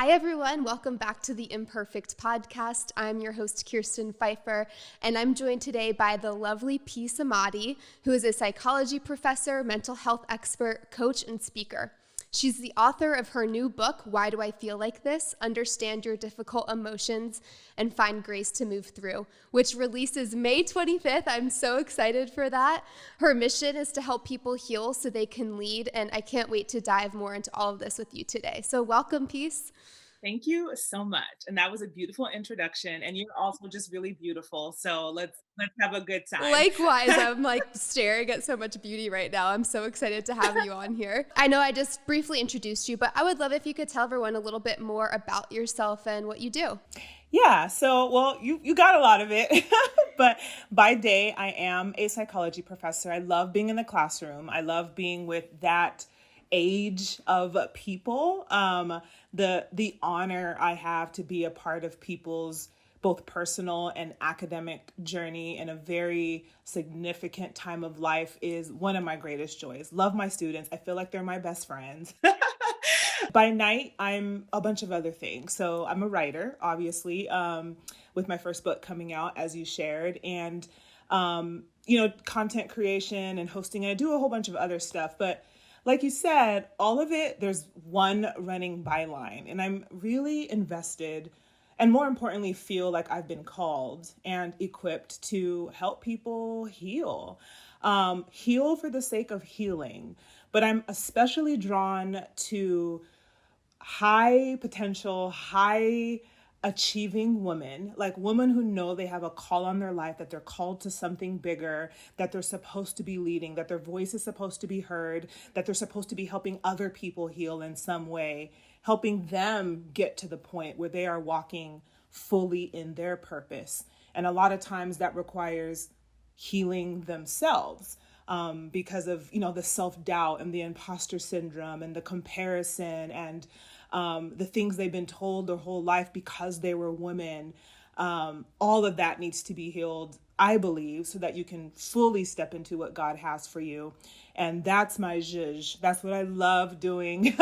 Hi, everyone. Welcome back to the Imperfect podcast. I'm your host, Kirsten Pfeiffer, and I'm joined today by the lovely Peace Amadi, who is a psychology professor, mental health expert, coach, and speaker. She's the author of her new book, Why Do I Feel Like This? Understand Your Difficult Emotions and Find Grace to Move Through, which releases May 25th. I'm so excited for that. Her mission is to help people heal so they can lead, and I can't wait to dive more into all of this with you today. So welcome, Peace. Thank you so much. And that was a beautiful introduction. And you're also just really beautiful. So let's have a good time. Likewise, I'm like staring at so much beauty right now. I'm so excited to have you on here. I know I just briefly introduced you, but I would love if you could tell everyone a little bit more about yourself and what you do. Yeah, you got a lot of it. But by day, I am a psychology professor. I love being in the classroom. I love being with that age of people. The honor I have to be a part of people's both personal and academic journey in a very significant time of life is one of my greatest joys. Love my students. I feel like they're my best friends. By night, I'm a bunch of other things. So I'm a writer, obviously, with my first book coming out, as you shared, and, content creation and hosting. And I do a whole bunch of other stuff. But like you said, all of it, there's one running byline. And I'm really invested and, more importantly, feel like I've been called and equipped to help people heal. Heal for the sake of healing. But I'm especially drawn to high potential, high achieving women, like women who know they have a call on their life, that they're called to something bigger, that they're supposed to be leading, that their voice is supposed to be heard, that they're supposed to be helping other people heal in some way, helping them get to the point where they are walking fully in their purpose. And a lot of times that requires healing themselves. Because of, the self-doubt and the imposter syndrome and the comparison and the things they've been told their whole life because they were women. All of that needs to be healed, I believe, so that you can fully step into what God has for you. And that's my zhuzh. That's what I love doing.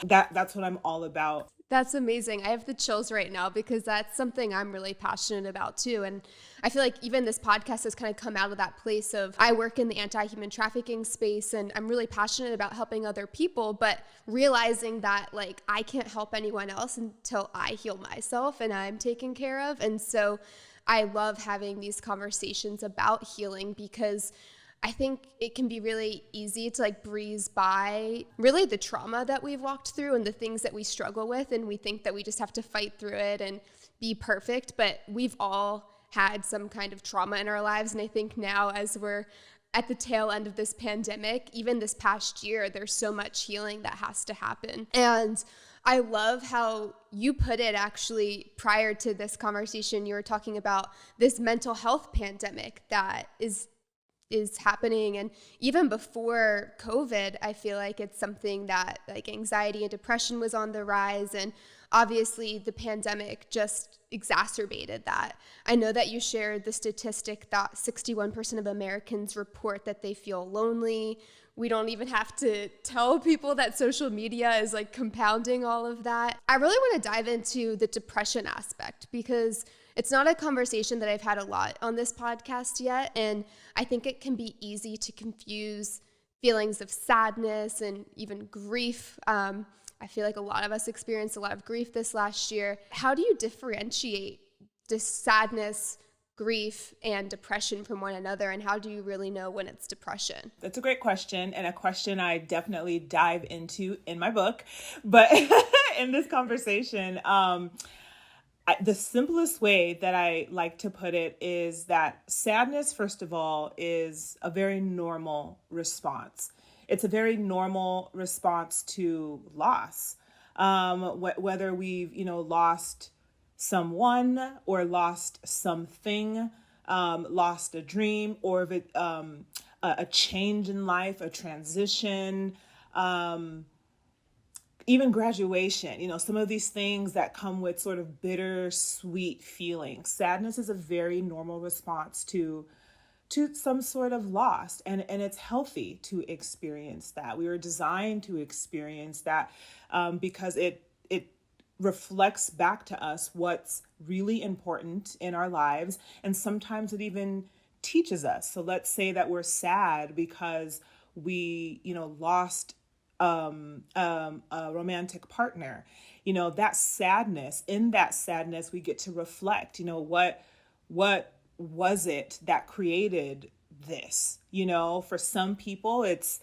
That's what I'm all about. That's amazing. I have the chills right now because that's something I'm really passionate about too. And I feel like even this podcast has kind of come out of that place of I work in the anti-human trafficking space and I'm really passionate about helping other people, but realizing that like I can't help anyone else until I heal myself and I'm taken care of. And so I love having these conversations about healing because I think it can be really easy to like breeze by really the trauma that we've walked through and the things that we struggle with. And we think that we just have to fight through it and be perfect. But we've all had some kind of trauma in our lives. And I think now as we're at the tail end of this pandemic, even this past year, there's so much healing that has to happen. And I love how you put it actually prior to this conversation. You were talking about this mental health pandemic that is happening. And even before COVID, I feel like it's something that like anxiety and depression was on the rise. And obviously the pandemic just exacerbated that. I know that you shared the statistic that 61% of Americans report that they feel lonely. We don't even have to tell people that social media is like compounding all of that. I really want to dive into the depression aspect because it's not a conversation that I've had a lot on this podcast yet, and I think it can be easy to confuse feelings of sadness and even grief. I feel like a lot of us experienced a lot of grief this last year. How do you differentiate this sadness, grief, and depression from one another, and how do you really know when it's depression? That's a great question, and a question I definitely dive into in my book. But in this conversation, the simplest way that I like to put it is that sadness, first of all, is a very normal response. It's a very normal response to loss. Whether we've, lost someone or lost something, lost a dream, or if it, a change in life, a transition, even graduation, some of these things that come with sort of bittersweet feelings. Sadness is a very normal response to some sort of loss. And it's healthy to experience that. We were designed to experience that because it reflects back to us what's really important in our lives. And sometimes it even teaches us. So let's say that we're sad because we, lost a romantic partner. That sadness, in that sadness, we get to reflect, what was it that created this? For some people, it's,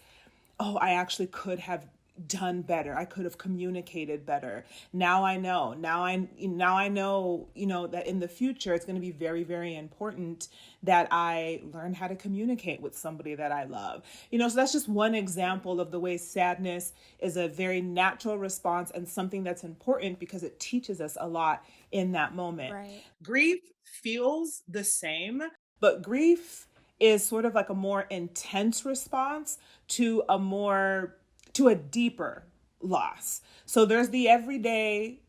oh, I actually could have done better. I could have communicated better. Now I know. Now I know, that in the future it's going to be very, very important that I learn how to communicate with somebody that I love. So that's just one example of the way sadness is a very natural response and something that's important because it teaches us a lot in that moment. Right. Grief feels the same, but grief is sort of like a more intense response to a deeper loss. So there's the everyday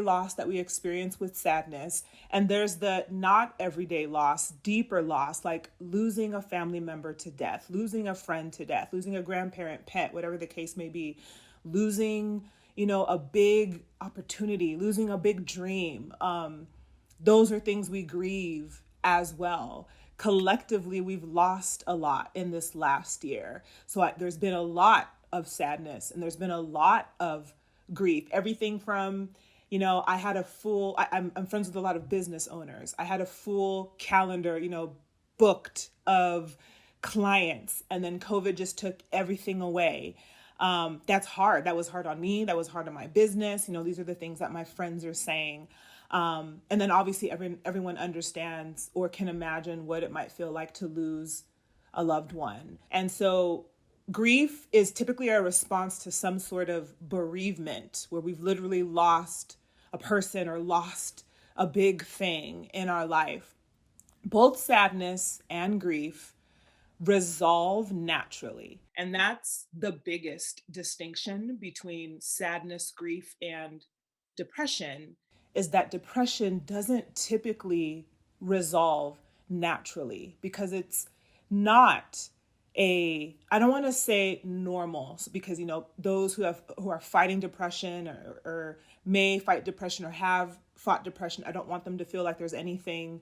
loss that we experience with sadness, and there's the not everyday loss, deeper loss, like losing a family member to death, losing a friend to death, losing a grandparent, pet, whatever the case may be, losing, a big opportunity, losing a big dream. Those are things we grieve as well. Collectively, we've lost a lot in this last year. So there's been a lot of sadness and there's been a lot of grief. Everything from, I had a full, I'm friends with a lot of business owners. I had a full calendar, booked of clients, and then COVID just took everything away. That's hard. That was hard on me. That was hard on my business. These are the things that my friends are saying. And then obviously everyone understands or can imagine what it might feel like to lose a loved one. And so grief is typically a response to some sort of bereavement where we've literally lost a person or lost a big thing in our life. Both sadness and grief resolve naturally. And that's the biggest distinction between sadness, grief, and depression, is that depression doesn't typically resolve naturally because it's not I don't want to say normal, because, those who are fighting depression or may fight depression or have fought depression, I don't want them to feel like there's anything,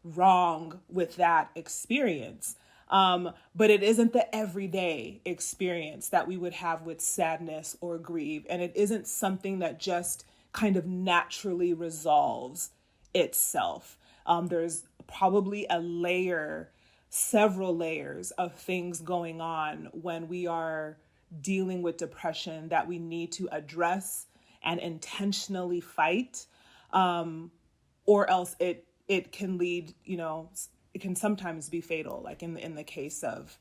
wrong with that experience. But it isn't the everyday experience that we would have with sadness or grief. And it isn't something that just kind of naturally resolves itself. There's probably several layers of things going on when we are dealing with depression that we need to address and intentionally fight, or else it can lead, it can sometimes be fatal, like in the case of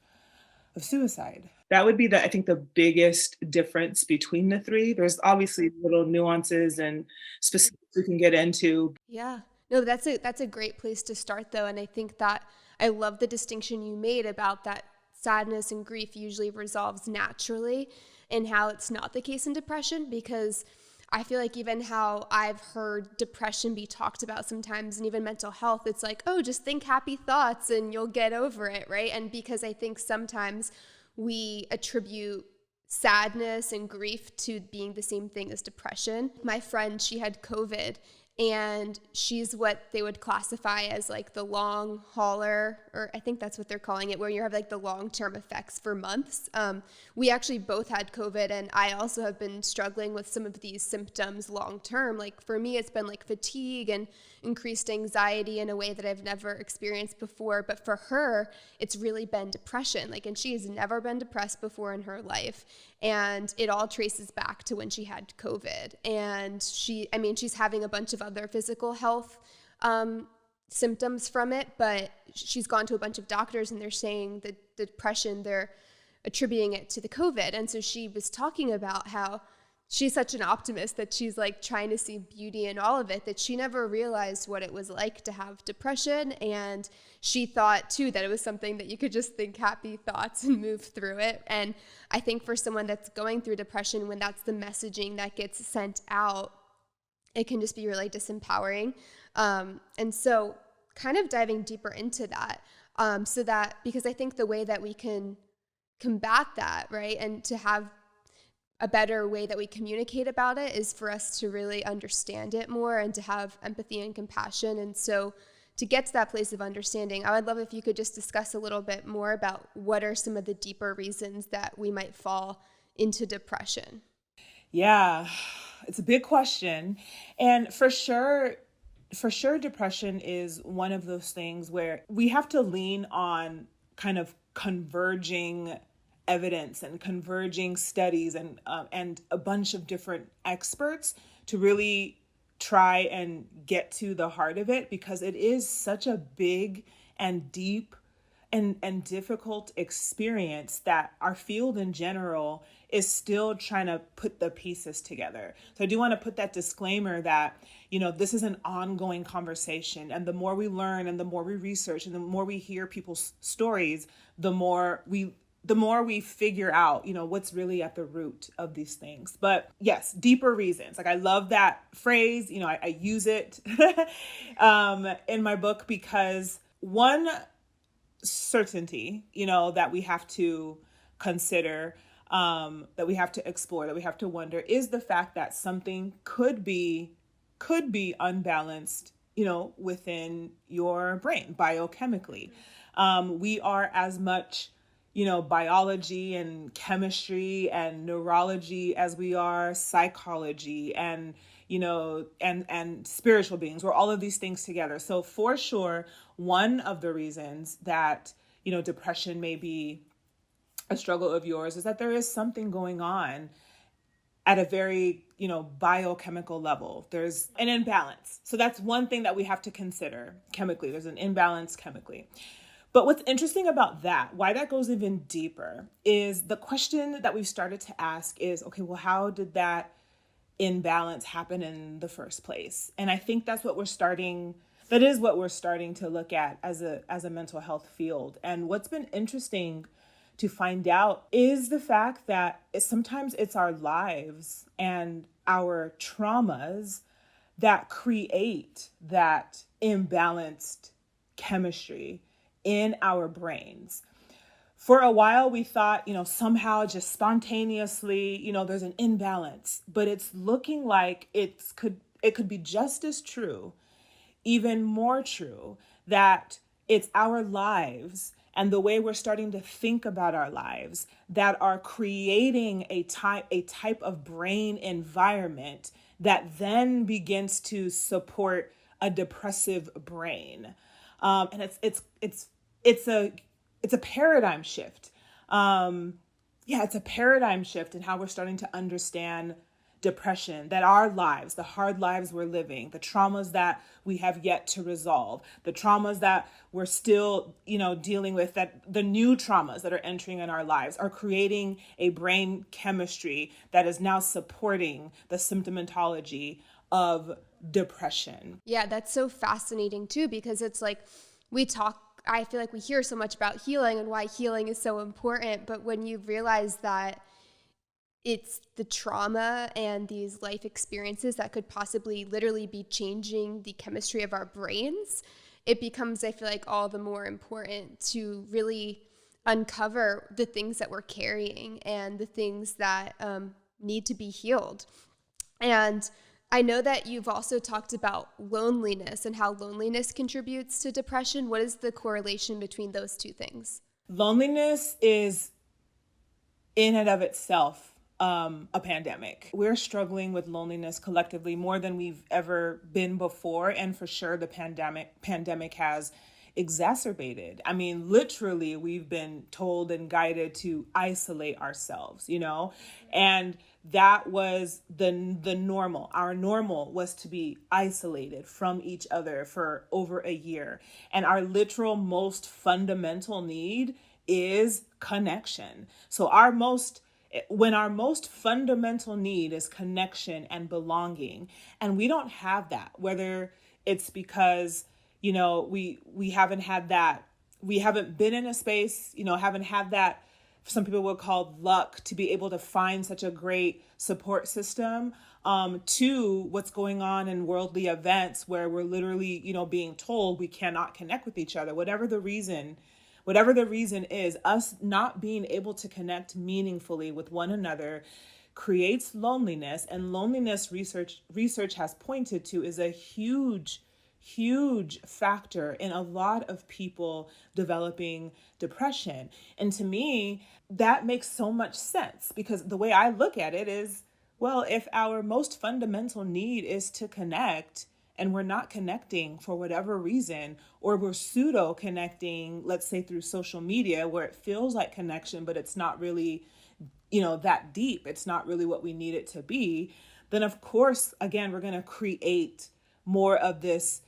suicide. That would be I think the biggest difference between the three. There's obviously little nuances and specifics we can get into. Yeah. No, that's a great place to start though. And I think that I love the distinction you made about that sadness and grief usually resolves naturally and how it's not the case in depression, because I feel like even how I've heard depression be talked about sometimes, and even mental health, it's like, oh, just think happy thoughts and you'll get over it, right? And because I think sometimes we attribute sadness and grief to being the same thing as depression. My friend, she had COVID, and she's what they would classify as like the long hauler, or I think that's what they're calling it, where you have like the long-term effects for months. We actually both had COVID, and I also have been struggling with some of these symptoms long-term. Like for me, it's been like fatigue and increased anxiety in a way that I've never experienced before. But for her, it's really been depression. And she has never been depressed before in her life. And it all traces back to when she had COVID. And she's having a bunch of other physical health symptoms from it, but she's gone to a bunch of doctors and they're saying that the depression, they're attributing it to the COVID. And so she was talking about how she's such an optimist that she's like trying to see beauty in all of it, that she never realized what it was like to have depression. And she thought too that it was something that you could just think happy thoughts and move through it. And I think for someone that's going through depression, when that's the messaging that gets sent out, it can just be really disempowering. And so kind of diving deeper into that, because I think the way that we can combat that, right, and to have a better way that we communicate about it is for us to really understand it more and to have empathy and compassion. And so to get to that place of understanding, I would love if you could just discuss a little bit more about what are some of the deeper reasons that we might fall into depression. Yeah, it's a big question. And for sure, depression is one of those things where we have to lean on kind of converging evidence and converging studies and a bunch of different experts to really try and get to the heart of it, because it is such a big and deep and difficult experience that our field in general is still trying to put the pieces together. So I do want to put that disclaimer that, this is an ongoing conversation. And the more we learn and the more we research and the more we hear people's stories, the more we figure out, what's really at the root of these things. But yes, deeper reasons. Like, I love that phrase. I use it in my book because one certainty, that we have to consider, that we have to explore, that we have to wonder, is the fact that something could be unbalanced, within your brain biochemically. We are as much, biology and chemistry and neurology as we are psychology and, and spiritual beings. We're all of these things together. So for sure, one of the reasons that, depression may be a struggle of yours is that there is something going on at a very, biochemical level. There's an imbalance. So that's one thing that we have to consider chemically. There's an imbalance chemically. But what's interesting about that, why that goes even deeper, is the question that we've started to ask is, okay, well, how did that imbalance happen in the first place? And I think that is what we're starting to look at as a mental health field. And what's been interesting to find out is the fact that sometimes it's our lives and our traumas that create that imbalanced chemistry in our brains. For a while, we thought, somehow just spontaneously, there's an imbalance, but it's looking like it could be just as true, even more true, that it's our lives and the way we're starting to think about our lives that are creating a type of brain environment that then begins to support a depressive brain. And it's a paradigm shift. It's a paradigm shift in how we're starting to understand depression, that our lives, the hard lives we're living, the traumas that we have yet to resolve, the traumas that we're still, dealing with, that the new traumas that are entering in our lives are creating a brain chemistry that is now supporting the symptomatology of depression. Yeah, that's so fascinating too, because it's like I feel like we hear so much about healing and why healing is so important, but when you realize that it's the trauma and these life experiences that could possibly literally be changing the chemistry of our brains, it becomes, I feel like, all the more important to really uncover the things that we're carrying and the things that need to be healed. And I know that you've also talked about loneliness and how loneliness contributes to depression. What is the correlation between those two things? Loneliness is in and of itself a pandemic. We're struggling with loneliness collectively more than we've ever been before. And for sure, the pandemic has exacerbated. I mean, literally, we've been told and guided to isolate ourselves, and that was the normal. Our normal was to be isolated from each other for over a year. And our literal most fundamental need is connection. So when our most fundamental need is connection and belonging, and we don't have that, whether it's because, we haven't had that, we haven't been in a space, haven't had that, some people would call luck, to be able to find such a great support system, to what's going on in worldly events where we're literally, being told we cannot connect with each other, whatever the reason is, us not being able to connect meaningfully with one another creates loneliness, and loneliness research has pointed to is a huge factor in a lot of people developing depression. And to me, that makes so much sense, because the way I look at it is, well, if our most fundamental need is to connect, and we're not connecting for whatever reason, or we're pseudo connecting, let's say through social media, where it feels like connection, but it's not really, that deep. It's not really what we need it to be. Then of course, again, we're going to create more of this,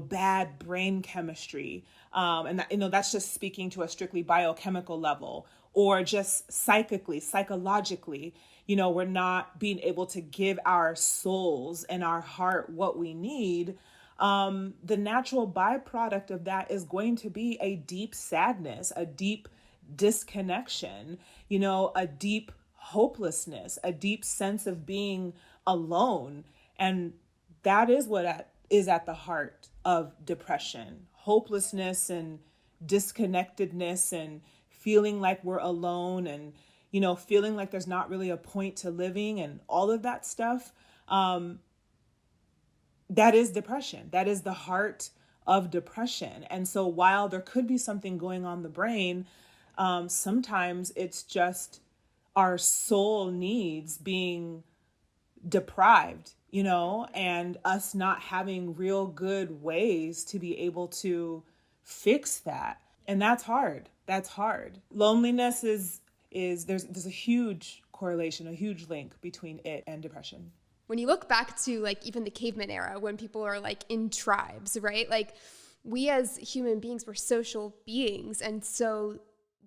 bad brain chemistry. And that, that's just speaking to a strictly biochemical level, or just psychologically, we're not being able to give our souls and our heart what we need. The natural byproduct of that is going to be a deep sadness, a deep disconnection, a deep hopelessness, a deep sense of being alone. And that is what is at the heart of depression: hopelessness and disconnectedness, and feeling like we're alone, and feeling like there's not really a point to living, and all of that stuff. That is depression. That is the heart of depression. And so while there could be something going on in the brain, sometimes it's just our soul needs being deprived, and us not having real good ways to be able to fix that. And that's hard. That's hard. Loneliness is there's a huge correlation, a huge link between it and depression. When you look back to even the caveman era, when people are in tribes, right? We as human beings were social beings. And so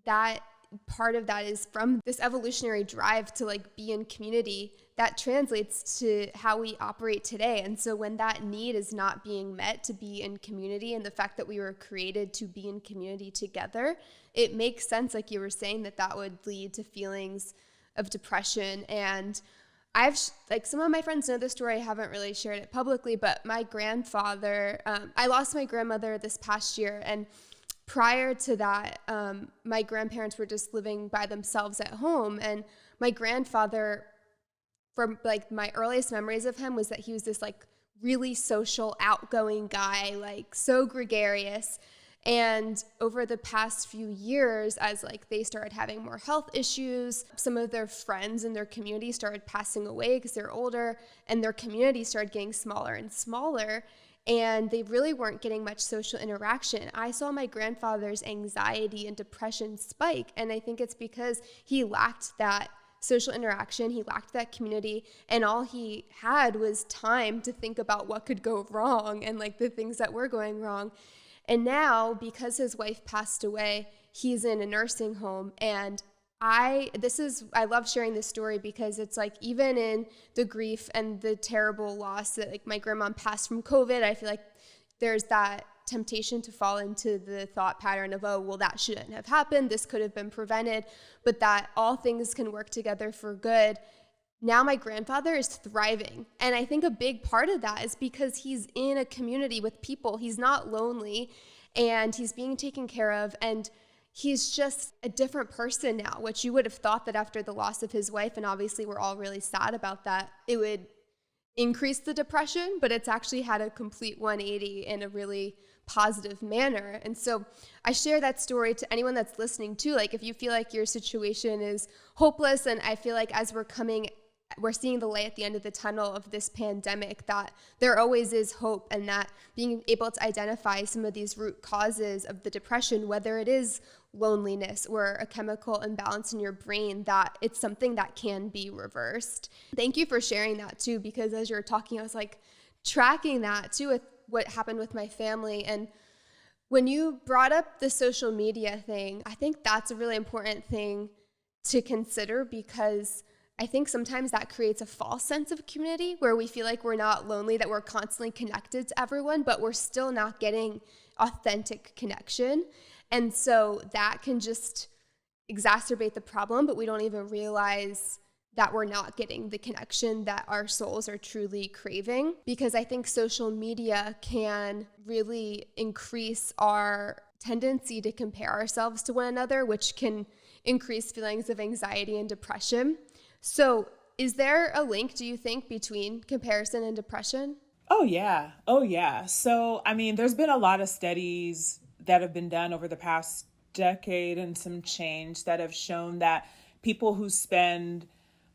that part of that is from this evolutionary drive to be in community that translates to how we operate today. And so when that need is not being met to be in community, and the fact that we were created to be in community together, it makes sense, like you were saying, that would lead to feelings of depression. And I've some of my friends know the story. I haven't really shared it publicly, but my grandfather, I lost my grandmother this past year, and prior to that, my grandparents were just living by themselves at home. And my grandfather, from my earliest memories of him, was that he was this really social, outgoing guy, so gregarious. And over the past few years, as they started having more health issues, some of their friends in their community started passing away because they're older, and their community started getting smaller and smaller, and they really weren't getting much social interaction. I saw my grandfather's anxiety and depression spike, and I think it's because he lacked that social interaction, he lacked that community, and all he had was time to think about what could go wrong and the things that were going wrong. And now, because his wife passed away, he's in a nursing home. And I love sharing this story because it's even in the grief and the terrible loss that my grandma passed from COVID, I feel there's that temptation to fall into the thought pattern of, oh, well, that shouldn't have happened, this could have been prevented, but that all things can work together for good. Now my grandfather is thriving. And I think a big part of that is because he's in a community with people. He's not lonely, and he's being taken care of, and he's just a different person now, which you would have thought that after the loss of his wife, and obviously we're all really sad about that, it would increase the depression, but it's actually had a complete 180 in a really positive manner. And so I share that story to anyone that's listening too. If you feel like your situation is hopeless, and I feel as we're seeing the light at the end of the tunnel of this pandemic, that there always is hope, and that being able to identify some of these root causes of the depression, whether it is loneliness or a chemical imbalance in your brain, that it's something that can be reversed. Thank you for sharing that too, because as you were talking, I was tracking that too with what happened with my family. And when you brought up the social media thing, I think that's a really important thing to consider, because I think sometimes that creates a false sense of community where we feel we're not lonely, that we're constantly connected to everyone, but we're still not getting authentic connection. And so that can just exacerbate the problem, but we don't even realize that we're not getting the connection that our souls are truly craving. Because I think social media can really increase our tendency to compare ourselves to one another, which can increase feelings of anxiety and depression. So is there a link, do you think, between comparison and depression? Oh, yeah. Oh, yeah. So, I mean, there's been a lot of studies that have been done over the past decade and some change that have shown that people who spend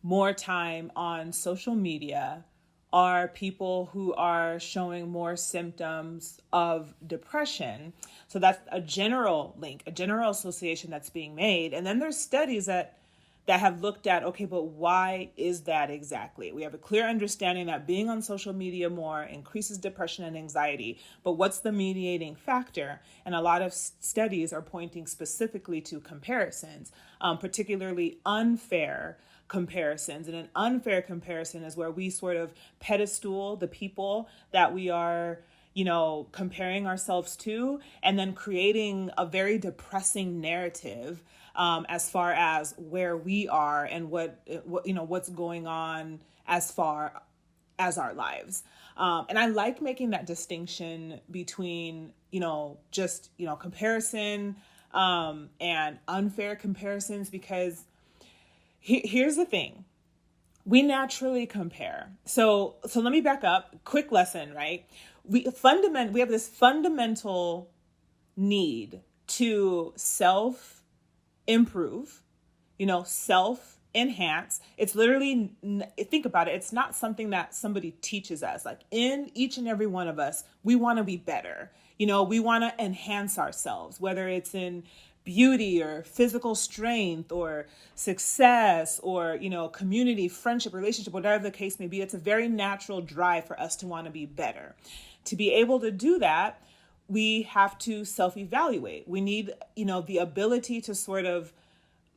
more time on social media are people who are showing more symptoms of depression. So that's a general link, a general association that's being made. And then there's studies that have looked at, okay, but why is that exactly? We have a clear understanding that being on social media more increases depression and anxiety, but what's the mediating factor? And a lot of studies are pointing specifically to comparisons, particularly unfair comparisons. And an unfair comparison is where we sort of pedestal the people that we are, comparing ourselves to, and then creating a very depressing narrative as far as where we are and what's going on as far as our lives. And I like making that distinction between, comparison and unfair comparisons, because here's the thing. We naturally compare. So let me back up. Quick lesson, right? We have this fundamental need to self-improve, self-enhance. It's literally, think about it. It's not something that somebody teaches us. Like in each and every one of us, we want to be better. We want to enhance ourselves, whether it's in beauty or physical strength or success or, community, friendship, relationship, whatever the case may be. It's a very natural drive for us to want to be better. To be able to do that, we have to self-evaluate. We need, the ability to sort of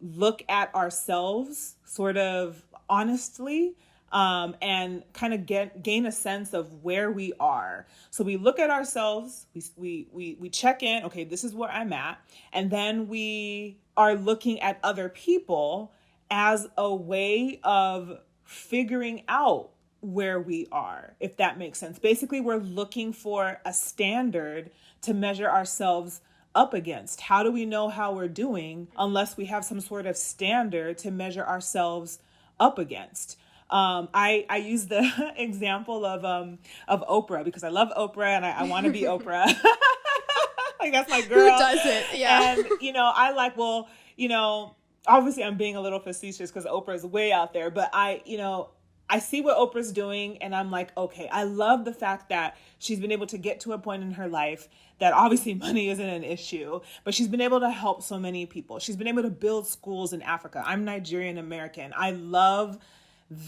look at ourselves sort of honestly, and kind of gain a sense of where we are. So we look at ourselves, we check in, okay, this is where I'm at. And then we are looking at other people as a way of figuring out where we are, if that makes sense. Basically, we're looking for a standard to measure ourselves up against. How do we know how we're doing unless we have some sort of standard to measure ourselves up against? I use the example of Oprah, because I love Oprah and I want to be Oprah. Like that's my girl. Who doesn't? Yeah. And, obviously I'm being a little facetious because Oprah is way out there, but I see what Oprah's doing and I'm like, okay, I love the fact that she's been able to get to a point in her life that obviously money isn't an issue, but she's been able to help so many people. She's been able to build schools in Africa. I'm Nigerian American. I love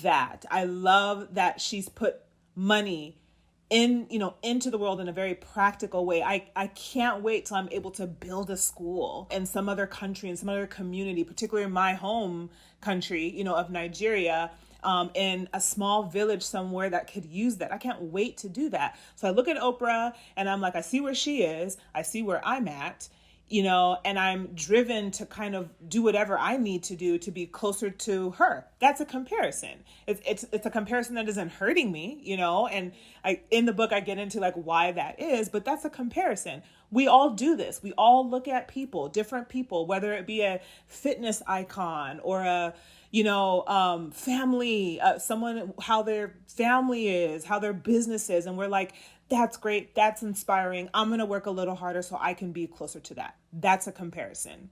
that. I love that she's put money into the world in a very practical way. I can't wait till I'm able to build a school in some other country, in some other community, particularly in my home country, of Nigeria, in a small village somewhere that could use that. I can't wait to do that. So I look at Oprah and I'm like, I see where she is. I see where I'm at, and I'm driven to kind of do whatever I need to do to be closer to her. That's a comparison. It's a comparison that isn't hurting me, and in the book, I get into like why that is, but that's a comparison. We all do this. We all look at people, different people, whether it be a fitness icon or a, family, someone, how their family is, how their business is. And we're like, that's great. That's inspiring. I'm going to work a little harder so I can be closer to that. That's a comparison.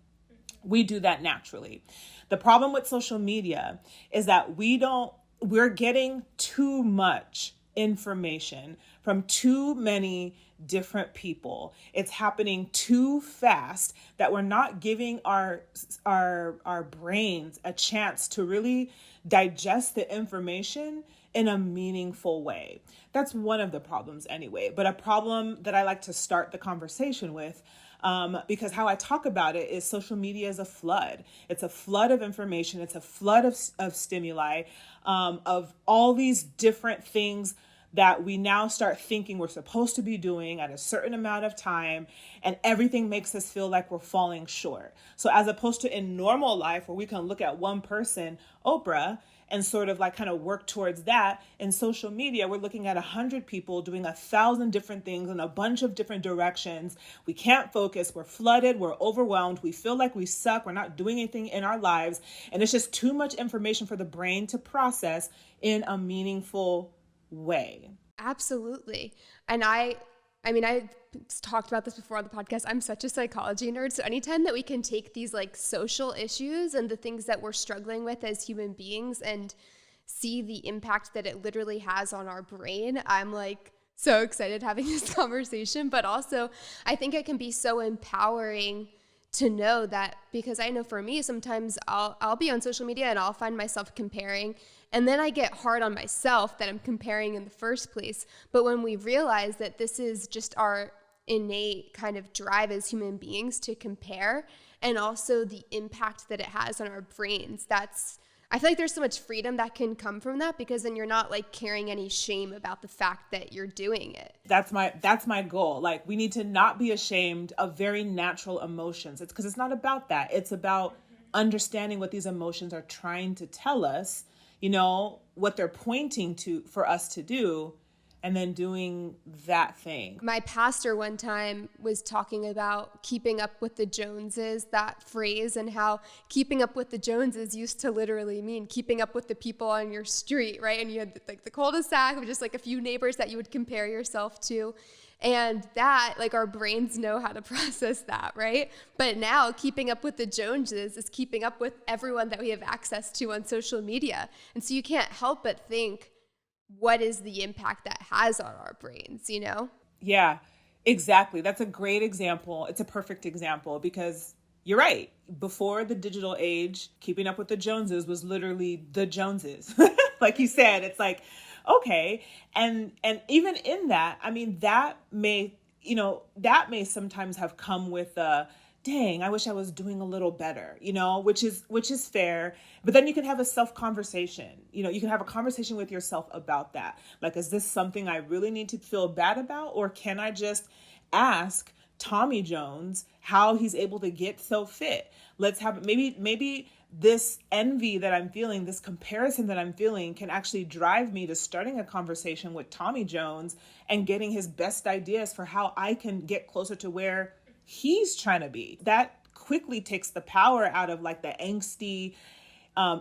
We do that naturally. The problem with social media is that we're getting too much information from too many different people. It's happening too fast that we're not giving our brains a chance to really digest the information in a meaningful way. That's one of the problems anyway, but a problem that I like to start the conversation with, because how I talk about it is social media is a flood. It's a flood of information. It's a flood of stimuli, of all these different things that we now start thinking we're supposed to be doing at a certain amount of time, and everything makes us feel like we're falling short. So as opposed to in normal life where we can look at one person, Oprah, and sort of like kind of work towards that, in social media, we're looking at 100 people doing 1,000 different things in a bunch of different directions. We can't focus. We're flooded. We're overwhelmed. We feel like we suck. We're not doing anything in our lives. And it's just too much information for the brain to process in a meaningful way. Absolutely. And I mean, I talked about this before on the podcast. I'm such a psychology nerd. So anytime that we can take these like social issues and the things that we're struggling with as human beings and see the impact that it literally has on our brain, I'm like so excited having this conversation. But also I think it can be so empowering to know that, because I know for me, sometimes I'll be on social media and I'll find myself comparing, and then I get hard on myself that I'm comparing in the first place. But when we realize that this is just our innate kind of drive as human beings to compare, and also the impact that it has on our brains, I feel like there's so much freedom that can come from that, because then you're not like carrying any shame about the fact that you're doing it. That's my goal. Like, we need to not be ashamed of very natural emotions. It's because it's not about that. It's about understanding what these emotions are trying to tell us, what they're pointing to for us to do, and then doing that thing. My pastor one time was talking about keeping up with the Joneses, that phrase, and how keeping up with the Joneses used to literally mean keeping up with the people on your street, right? And you had like the cul-de-sac of just like a few neighbors that you would compare yourself to. And that, like, our brains know how to process that, right? But now keeping up with the Joneses is keeping up with everyone that we have access to on social media. And so you can't help but think, what is the impact that has on our brains, Yeah, exactly. That's a great example. It's a perfect example, because you're right. Before the digital age, keeping up with the Joneses was literally the Joneses. Like you said, it's like, okay. And even in that, I mean, that may sometimes have come with dang, I wish I was doing a little better, which is fair. But then you can have a self-conversation. You can have a conversation with yourself about that. Like, is this something I really need to feel bad about? Or can I just ask Tommy Jones how he's able to get so fit? Let's have maybe this envy that I'm feeling, this comparison that I'm feeling, can actually drive me to starting a conversation with Tommy Jones and getting his best ideas for how I can get closer to where he's trying to be. That quickly takes the power out of like the angsty,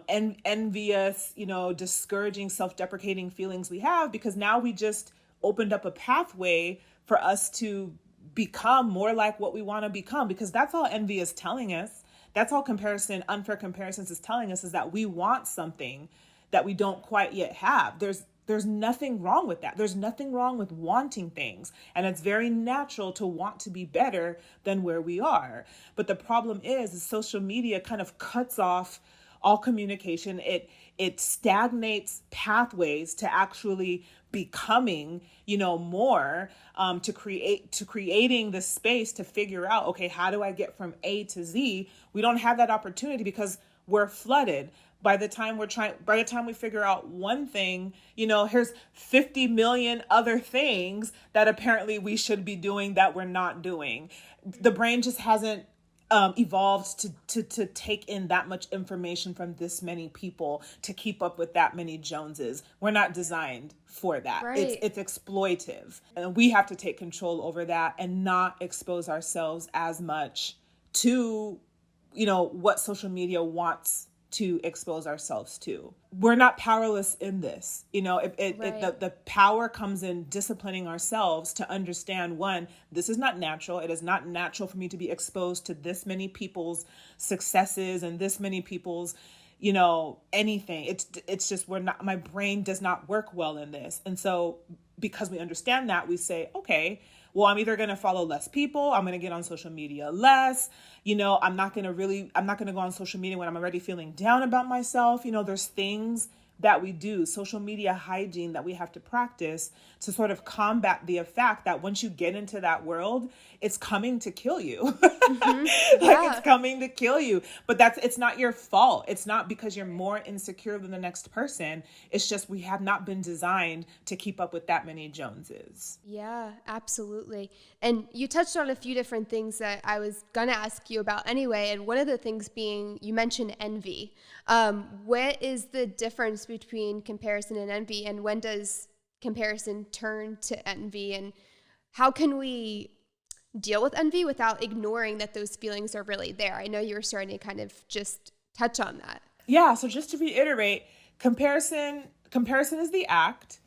envious, discouraging, self-deprecating feelings we have, because now we just opened up a pathway for us to become more like what we want to become, because that's all envy is telling us. That's all unfair comparisons is telling us, is that we want something that we don't quite yet have. There's nothing wrong with that. There's nothing wrong with wanting things. And it's very natural to want to be better than where we are. But the problem is social media kind of cuts off all communication. It stagnates pathways to actually becoming, more, to creating the space to figure out, okay, how do I get from A to Z? We don't have that opportunity because we're flooded. By the time we figure out one thing, here's 50 million other things that apparently we should be doing that we're not doing. The brain just hasn't evolved to take in that much information from this many people to keep up with that many Joneses. We're not designed for that. Right. It's exploitive. And we have to take control over that and not expose ourselves as much to, what social media wants to expose ourselves to. We're not powerless in this. The power comes in disciplining ourselves to understand, one, this is not natural. It is not natural for me to be exposed to this many people's successes and this many people's, anything. It's just, my brain does not work well in this. And so because we understand that, we say, okay, well, I'm either going to follow less people. I'm going to get on social media less. I'm not going to go on social media when I'm already feeling down about myself. There's things that we do, social media hygiene that we have to practice to sort of combat the fact that once you get into that world, it's coming to kill you. Like it's coming to kill you. But it's not your fault. It's not because you're more insecure than the next person. It's just we have not been designed to keep up with that many Joneses. Yeah, absolutely. And you touched on a few different things that I was going to ask you about anyway. And one of the things being, you mentioned envy. What is the difference between comparison and envy? And when does comparison turn to envy? And how can we deal with envy without ignoring that those feelings are really there? I know you were starting to kind of just touch on that. Yeah. So just to reiterate, comparison is the act.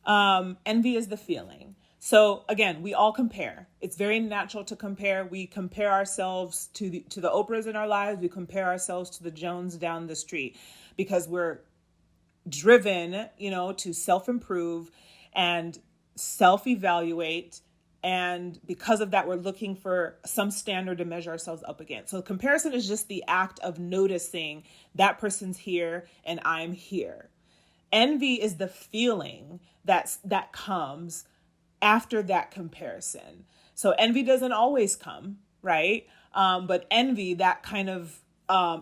Envy is the feeling. So again, we all compare. It's very natural to compare. We compare ourselves to the Oprahs in our lives. We compare ourselves to the Jones down the street because we're driven, to self-improve and self-evaluate. And because of that, we're looking for some standard to measure ourselves up against. So comparison is just the act of noticing that person's here and I'm here. Envy is the feeling that comes after that comparison. So envy doesn't always come, right? But envy, that kind of,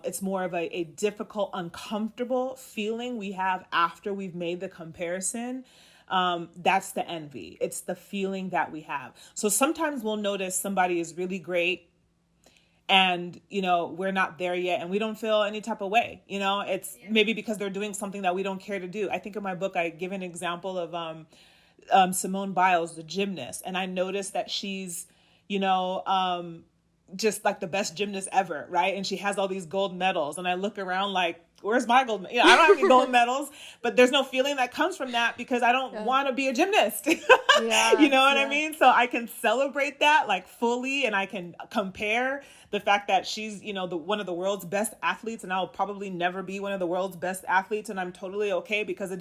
it's more of a difficult, uncomfortable feeling we have after we've made the comparison. That's the envy. It's the feeling that we have. So sometimes we'll notice somebody is really great and, we're not there yet and we don't feel any type of way. It's maybe because they're doing something that we don't care to do. I think in my book, I give an example of, Simone Biles, the gymnast. And I noticed that she's, just like the best gymnast ever. Right. And she has all these gold medals. And I look around like, where's my gold? I don't have any gold medals, but there's no feeling that comes from that because I don't want to be a gymnast. You know what I mean? So I can celebrate that like fully and I can compare the fact that she's, one of the world's best athletes and I'll probably never be one of the world's best athletes. And I'm totally okay because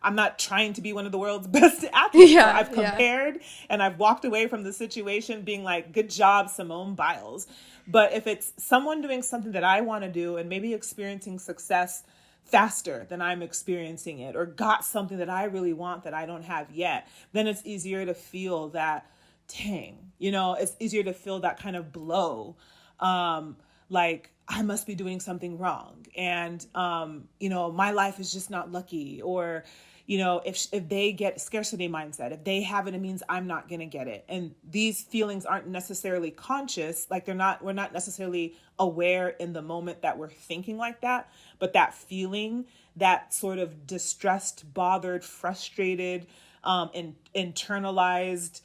I'm not trying to be one of the world's best athletes. So I've compared and I've walked away from the situation being like, good job, Simone Biles. But if it's someone doing something that I want to do and maybe experiencing success faster than I'm experiencing it or got something that I really want that I don't have yet, then it's easier to feel that, dang, it's easier to feel that kind of blow. Like I must be doing something wrong. And, my life is just not lucky. Or, if they get scarcity mindset, if they have it, it means I'm not going to get it. And these feelings aren't necessarily conscious. Like we're not necessarily aware in the moment that we're thinking like that. But that feeling, that sort of distressed, bothered, frustrated, internalized,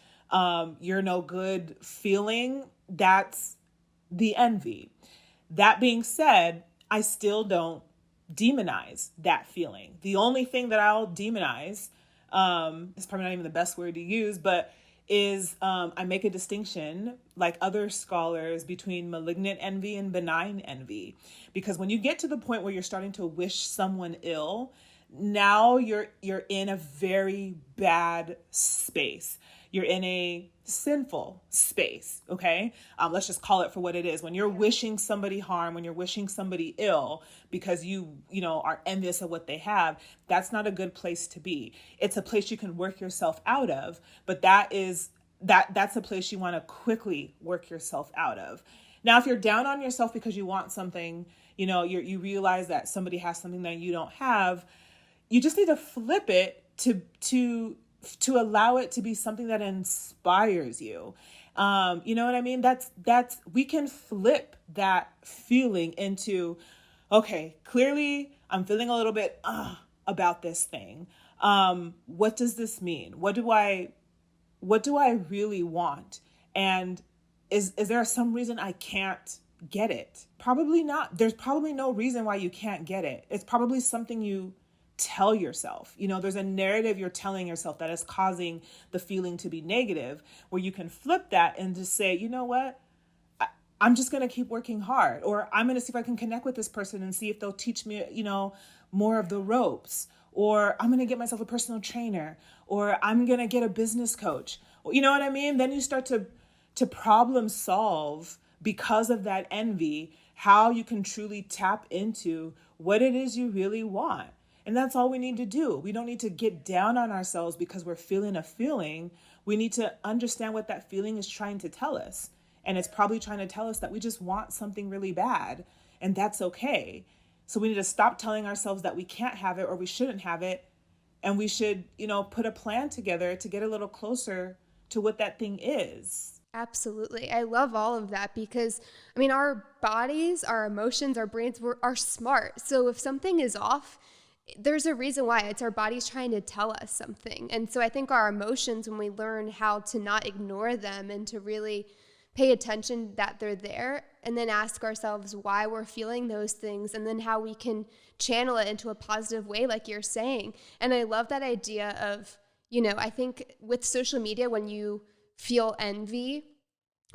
you're no good feeling, that's the envy. That being said, I still don't demonize that feeling. The only thing that I'll demonize, is probably not even the best word to use, but is I make a distinction, like other scholars, between malignant envy and benign envy. Because when you get to the point where you're starting to wish someone ill, now you're in a very bad space. You're in a sinful space, okay? Let's just call it for what it is. When you're wishing somebody harm, when you're wishing somebody ill because you are envious of what they have, that's not a good place to be. It's a place you can work yourself out of, but that's a place you want to quickly work yourself out of. Now, if you're down on yourself because you want something, you realize that somebody has something that you don't have, you just need to flip it to allow it to be something that inspires you. You know what I mean? We can flip that feeling into, okay, clearly I'm feeling a little bit about this thing. What does this mean? What do I really want? And is there some reason I can't get it? Probably not. There's probably no reason why you can't get it. It's probably something you tell yourself. There's a narrative you're telling yourself that is causing the feeling to be negative, where you can flip that and just say, you know what? I'm just going to keep working hard, or I'm going to see if I can connect with this person and see if they'll teach me, more of the ropes, or I'm going to get myself a personal trainer, or I'm going to get a business coach. You know what I mean? Then you start to problem solve because of that envy, how you can truly tap into what it is you really want. And that's all we need to do. We don't need to get down on ourselves because we're feeling a feeling. We need to understand what that feeling is trying to tell us. And it's probably trying to tell us that we just want something really bad, and that's okay. So we need to stop telling ourselves that we can't have it or we shouldn't have it. And we should, put a plan together to get a little closer to what that thing is. Absolutely. I love all of that because, our bodies, our emotions, our brains are smart. So if something is off, there's a reason why. It's our bodies trying to tell us something. And so I think our emotions, when we learn how to not ignore them and to really pay attention that they're there, and then ask ourselves why we're feeling those things, and then how we can channel it into a positive way, like you're saying. And I love that idea of, I think with social media, when you feel envy,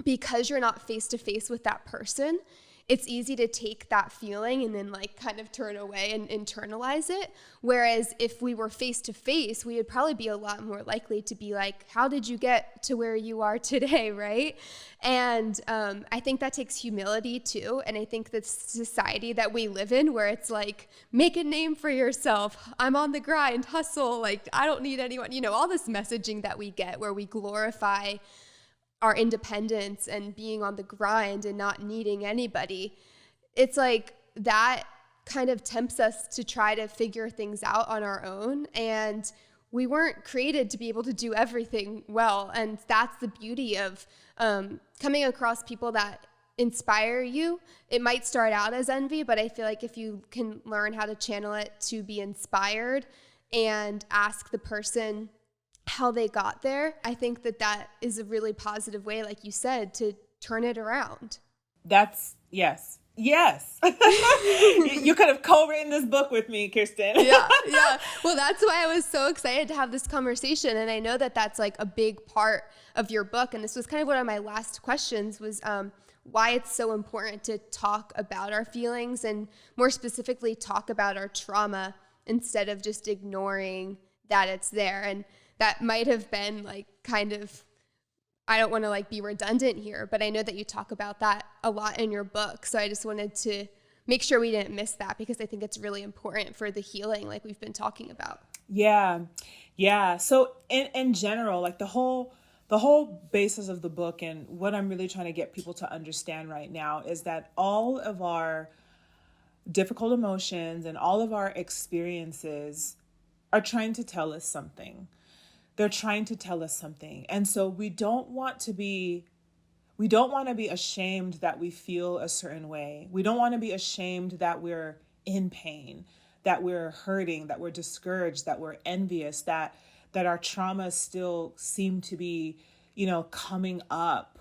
because you're not face to face with that person, it's easy to take that feeling and then kind of turn away and internalize it. Whereas if we were face to face, we would probably be a lot more likely to be like, how did you get to where you are today, right? And I think that takes humility too. And I think the society that we live in, where it's like, make a name for yourself, I'm on the grind, hustle, I don't need anyone, all this messaging that we get where we glorify our independence and being on the grind and not needing anybody. It's like that kind of tempts us to try to figure things out on our own. And we weren't created to be able to do everything well. And that's the beauty of coming across people that inspire you. It might start out as envy, but I feel like if you can learn how to channel it to be inspired and ask the person how they got there, I think that is a really positive way, like you said, to turn it around. Yes. You could have co-written this book with me, Kirsten. Yeah. Well, that's why I was so excited to have this conversation. And I know that that's a big part of your book. And this was kind of one of my last questions was why it's so important to talk about our feelings and more specifically talk about our trauma instead of just ignoring that it's there. And that might have been kind of, I don't want to be redundant here, but I know that you talk about that a lot in your book. So I just wanted to make sure we didn't miss that because I think it's really important for the healing like we've been talking about. Yeah. So in general, the whole basis of the book and what I'm really trying to get people to understand right now is that all of our difficult emotions and all of our experiences are trying to tell us something. They're trying to tell us something. And so we don't want to be ashamed that we feel a certain way. We don't want to be ashamed that we're in pain, that we're hurting, that we're discouraged, that we're envious, that our traumas still seem to be, coming up.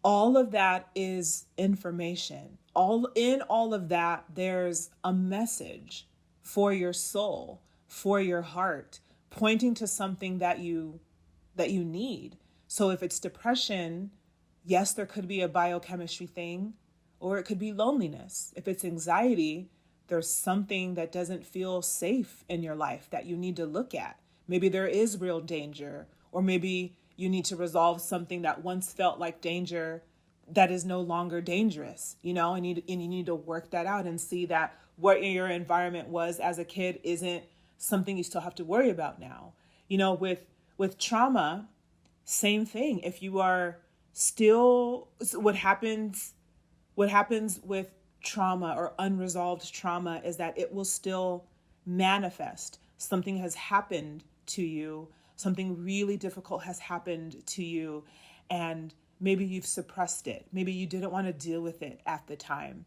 All of that is information. All of that, there's a message for your soul, for your heart, pointing to something that you need. So if it's depression, yes, there could be a biochemistry thing, or it could be loneliness. If it's anxiety, there's something that doesn't feel safe in your life that you need to look at. Maybe there is real danger, or maybe you need to resolve something that once felt like danger that is no longer dangerous, and you need to work that out and see that what your environment was as a kid isn't something you still have to worry about now. With trauma, same thing. If you are still, what happens with trauma or unresolved trauma is that it will still manifest. Something has happened to you. Something really difficult has happened to you. And maybe you've suppressed it. Maybe you didn't want to deal with it at the time.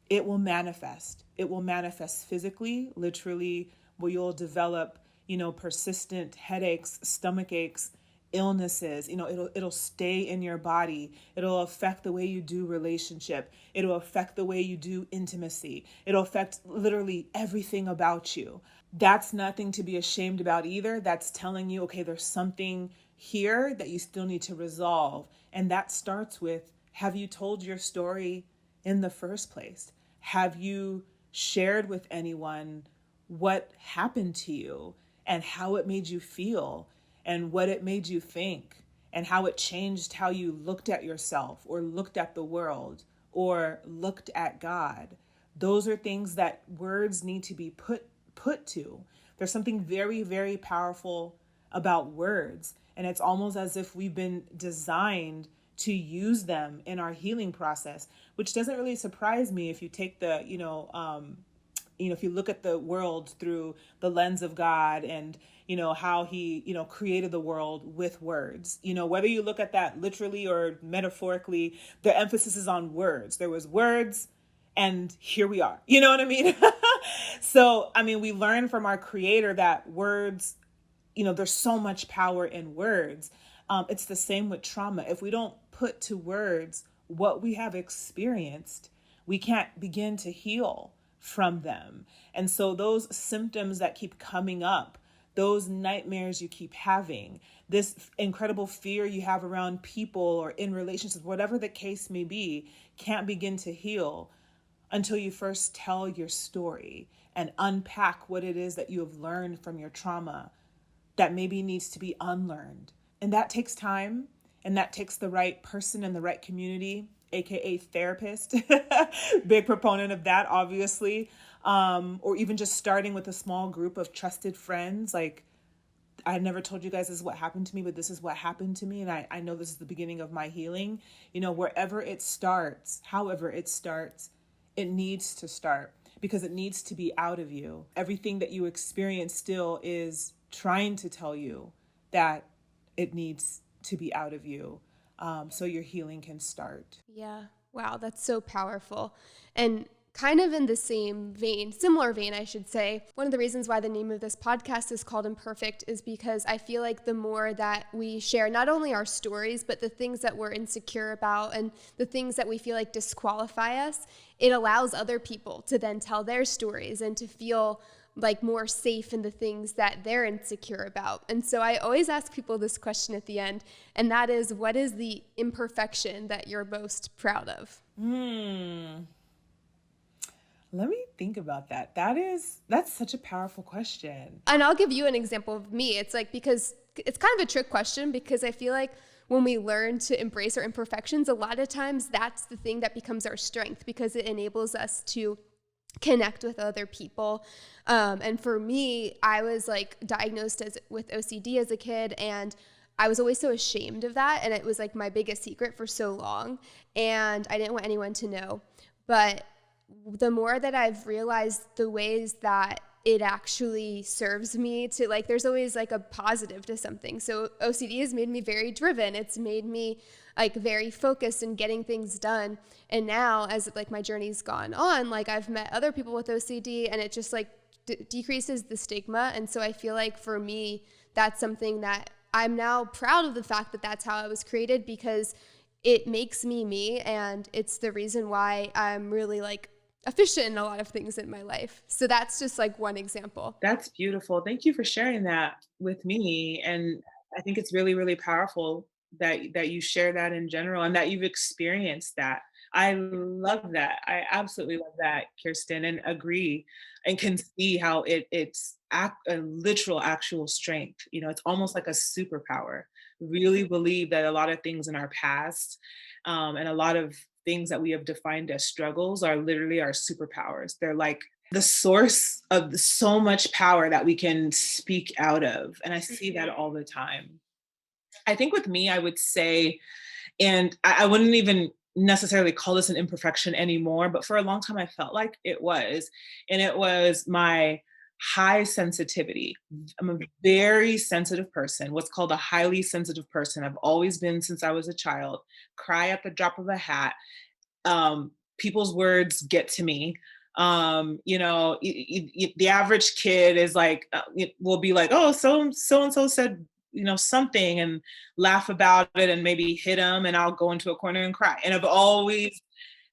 It will manifest. It will manifest physically, literally, where you'll develop, persistent headaches, stomach aches, illnesses. It'll stay in your body. It'll affect the way you do relationship. It'll affect the way you do intimacy. It'll affect literally everything about you. That's nothing to be ashamed about either. That's telling you, okay, there's something here that you still need to resolve. And that starts with, have you told your story in the first place? Have you shared with anyone what happened to you and how it made you feel and what it made you think and how it changed how you looked at yourself or looked at the world or looked at God? those are things that words need to be put to. There's something very, very powerful about words. And it's almost as if we've been designed to use them in our healing process, which doesn't really surprise me if you take the, if you look at the world through the lens of God and, how he, created the world with words, whether you look at that literally or metaphorically, the emphasis is on words. There was words and here we are. You know what I mean? So, we learn from our creator that words, there's so much power in words. It's the same with trauma. If we don't put to words what we have experienced, we can't begin to heal from them. And so those symptoms that keep coming up, those nightmares you keep having, this incredible fear you have around people or in relationships, whatever the case may be, can't begin to heal until you first tell your story and unpack what it is that you have learned from your trauma that maybe needs to be unlearned. And that takes time, and that takes the right person in the right community, aka therapist. Big proponent of that, obviously. Or even just starting with a small group of trusted friends. Like, I never told you guys this is what happened to me, but this is what happened to me. And I know this is the beginning of my healing. Wherever it starts, however it starts, it needs to start because it needs to be out of you. Everything that you experience still is trying to tell you that it needs to be out of you, so your healing can start. Yeah. Wow, that's so powerful. And kind of in the similar vein, I should say, one of the reasons why the name of this podcast is called Imperfect is because I feel like the more that we share not only our stories, but the things that we're insecure about and the things that we feel like disqualify us, it allows other people to then tell their stories and to feel like more safe in the things that they're insecure about. And so I always ask people this question at the end, and that is, what is the imperfection that you're most proud of? Let me think about that. That's such a powerful question. And I'll give you an example of me. It's like, because it's kind of a trick question, because I feel like when we learn to embrace our imperfections, a lot of times that's the thing that becomes our strength because it enables us to connect with other people. And for me, I was like diagnosed with OCD as a kid, and I was always so ashamed of that. And it was like my biggest secret for so long. And I didn't want anyone to know. But the more that I've realized the ways that it actually serves me to, like, there's always like a positive to something. So OCD has made me very driven. It's made me like very focused in getting things done. And now as like my journey's gone on, like I've met other people with OCD and it just like decreases the stigma. And so I feel like for me, that's something that I'm now proud of, the fact that that's how I was created, because it makes me, and it's the reason why I'm really like efficient in a lot of things in my life. So that's just like one example. That's beautiful. Thank you for sharing that with me. And I think it's really, really powerful that you share that in general and that you've experienced that. I love that. I absolutely love that, Kirsten, and agree and can see how a literal actual strength. It's almost like a superpower. Really believe that a lot of things in our past, and a lot of things that we have defined as struggles are literally our superpowers. They're like the source of so much power that we can speak out of. And I see that all the time. I think with me, I would say, and I wouldn't even necessarily call this an imperfection anymore, but for a long time I felt like it was. And it was my high sensitivity. I'm a very sensitive person, what's called a highly sensitive person. I've always been since I was a child. Cry at the drop of a hat. People's words get to me. The average kid is like, will be like, oh, so and so said, something, and laugh about it and maybe hit them, and I'll go into a corner and cry. And I've always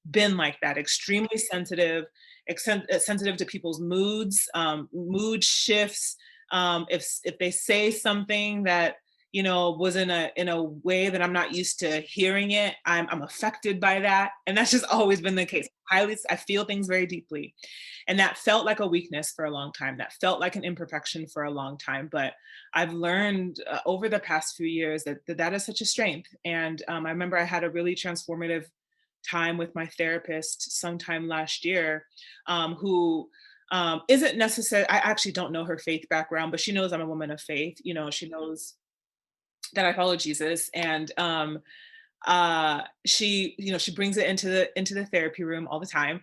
been like that, extremely sensitive, sensitive to people's moods, mood shifts. If they say something that was in a way that I'm not used to hearing it, I'm affected by that, and that's just always been the case. I feel things very deeply, and that felt like a weakness for a long time. That felt like an imperfection for a long time. But I've learned over the past few years that is such a strength. And I remember I had a really transformative time with my therapist sometime last year, who isn't necessary. I actually don't know her faith background, but she knows I'm a woman of faith. She knows that I follow Jesus, and she brings it into the therapy room all the time.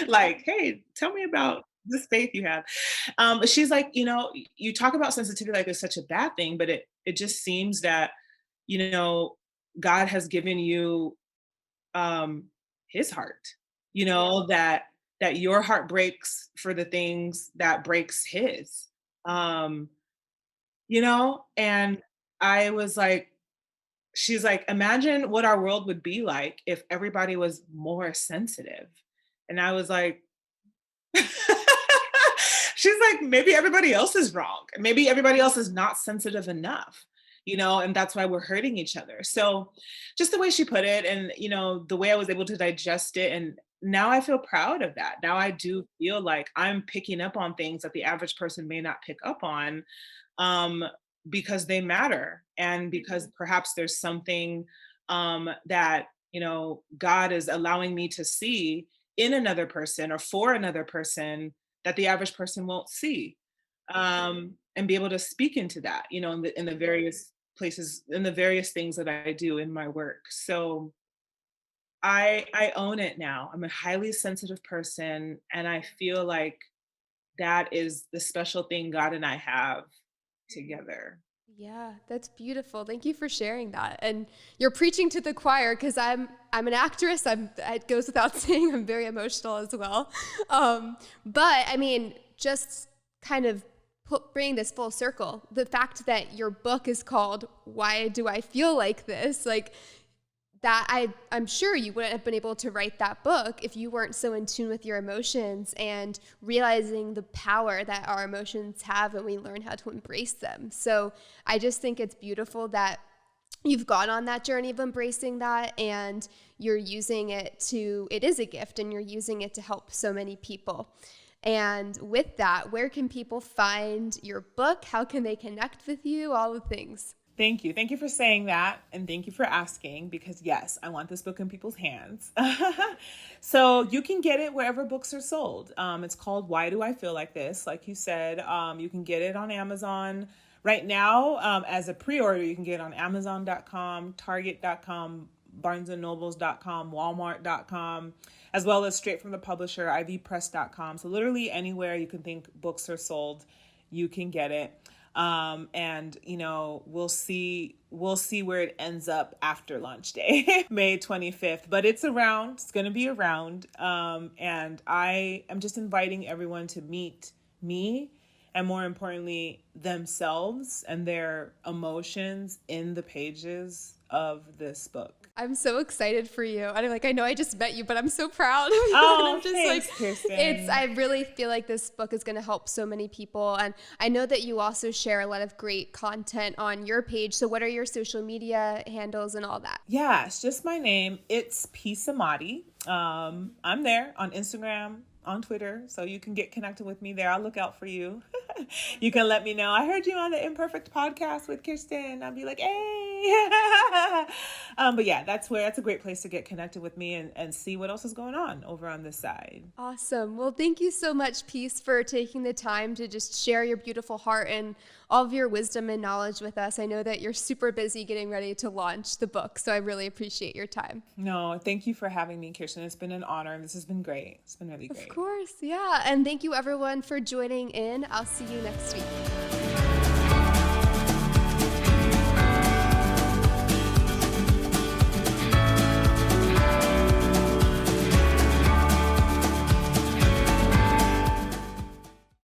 Like, hey, tell me about this faith you have. But she's like, you talk about sensitivity like it's such a bad thing, but it just seems that, you know, God has given you um his heart, that your heart breaks for the things that breaks his. Um, and I was like, she's like, imagine what our world would be like if everybody was more sensitive. And I was like, she's like, maybe everybody else is wrong. Maybe everybody else is not sensitive enough, and that's why we're hurting each other. So just the way she put it, and, the way I was able to digest it. And now I feel proud of that. Now I do feel like I'm picking up on things that the average person may not pick up on, um, because they matter, and because perhaps there's something that, God is allowing me to see in another person or for another person that the average person won't see, and be able to speak into that, in the various places, in the various things that I do in my work. So I own it now. I'm a highly sensitive person, and I feel like that is the special thing God and I have together. Yeah, that's beautiful. Thank you for sharing that. And you're preaching to the choir because I'm an actress. It goes without saying I'm very emotional as well. But I mean, just kind of bringing this full circle, the fact that your book is called "Why Do I Feel Like This?" Like that, I'm sure you wouldn't have been able to write that book if you weren't so in tune with your emotions and realizing the power that our emotions have when we learn how to embrace them. So I just think it's beautiful that you've gone on that journey of embracing that, and you're using it is a gift, and you're using it to help so many people. And with that, where can people find your book? How can they connect with you? All the things. Thank you. Thank you for saying that. And thank you for asking, because yes, I want this book in people's hands. So you can get it wherever books are sold. It's called Why Do I Feel Like This? Like you said, you can get it on Amazon right now. As a pre-order, you can get it on Amazon.com, Target.com, BarnesandNobles.com, Walmart.com, as well as straight from the publisher, IVPress.com. So literally anywhere you can think books are sold, you can get it. And we'll see where it ends up after launch day, May 25th, but it's going to be around. And I am just inviting everyone to meet me, and more importantly, themselves and their emotions in the pages of this book. I'm so excited for you. And I know I just met you, but I'm so proud of you. Oh, I'm just thanks, Kirsten. I really feel like this book is going to help so many people. And I know that you also share a lot of great content on your page. So what are your social media handles and all that? Yeah, it's just my name. It's Peace Amadi. I'm there on Instagram, on Twitter, so you can get connected with me there. I'll look out for you. You can let me know, I heard you on the Imperfect podcast with Kirsten. I'll be like, hey. But yeah, that's a great place to get connected with me and see what else is going on over on this side. Awesome. Well, thank you so much, Peace, for taking the time to just share your beautiful heart and all of your wisdom and knowledge with us. I know that you're super busy getting ready to launch the book, so I really appreciate your time. No, thank you for having me, Kirsten. It's been an honor, and this has been great. It's been really great. Of course, yeah. And thank you, everyone, for joining in. I'll see you next week.